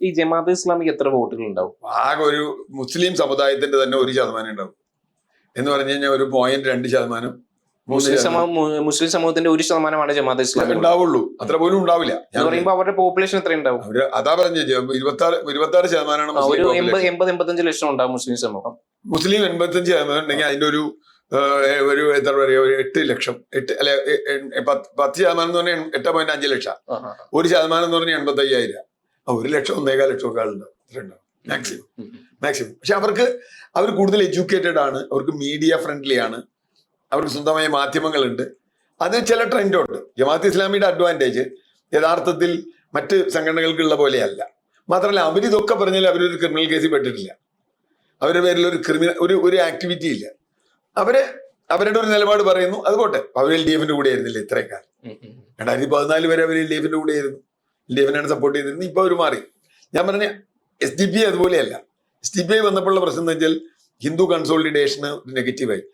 ഈ ജമാഅത്ത് ഇസ്ലാമിക്ക് എത്ര വോട്ടുകൾ ഉണ്ടാവും? ആകെ ഒരു മുസ്ലിം സമുദായത്തിന്റെ തന്നെ 1% ഉണ്ടാവും എന്ന് പറഞ്ഞു കഴിഞ്ഞാൽ 1.2%. മുസ്ലിം സമൂഹത്തിന്റെ 1% ജമാഅത്ത് ഇസ്ലാമി ഉണ്ടാവുള്ളൂ. അത്ര പോലും ഉണ്ടാവില്ല. എന്ന് പറയുമ്പോൾ അവരുടെ പോപ്പുലേഷൻ എത്ര ഉണ്ടാവും? അതാ പറഞ്ഞ 26% ഒരു 80-85 ലക്ഷം ഉണ്ടാവും മുസ്ലിം സമൂഹം. മുസ്ലിം 85% ഉണ്ടെങ്കിൽ അതിന്റെ ഒരു എന്താ പറയുക, 8 ലക്ഷം 10% എന്ന് പറഞ്ഞാൽ 8.5 ലക്ഷം. 1% എന്ന് പറഞ്ഞാൽ 85,000. 1 ലക്ഷം 1.25 ലക്ഷം ഒക്കെ ആളുണ്ടാവും. മാക്സിമം. പക്ഷെ അവർ കൂടുതൽ എഡ്യൂക്കേറ്റഡ് ആണ്, അവർക്ക് മീഡിയ ഫ്രണ്ട്ലി ആണ്, അവർക്ക് സ്വന്തമായ മാധ്യമങ്ങളുണ്ട്. അത് ചില ട്രെൻഡുണ്ട്. ജമാഅത്ത് ഇസ്ലാമിയുടെ അഡ്വാൻറ്റേജ് യഥാർത്ഥത്തിൽ മറ്റ് സംഘടനകൾക്കുള്ള പോലെയല്ല. മാത്രമല്ല, അവരിതൊക്കെ പറഞ്ഞാൽ അവരൊരു ക്രിമിനൽ കേസിൽ പെട്ടിട്ടില്ല. അവരുടെ പേരിൽ ഒരു ആക്ടിവിറ്റി ഇല്ല. അവരുടെ ഒരു നിലപാട് പറയുന്നു, അതുപോട്ടെ. അവർ LDF കൂടെ ആയിരുന്നില്ല ഇത്രയും കാലം. 2014 വരെ അവർ LDF കൂടെ ആയിരുന്നു. LDF സപ്പോർട്ട് ചെയ്തിരുന്നു. ഇപ്പൊ അവർ മാറി. ഞാൻ പറഞ്ഞ SDPI അതുപോലെയല്ല. SDPI വന്നപ്പോഴുള്ള പ്രശ്നം എന്ന് വെച്ചാൽ ഹിന്ദു കൺസോളിഡേഷന് നെഗറ്റീവായി.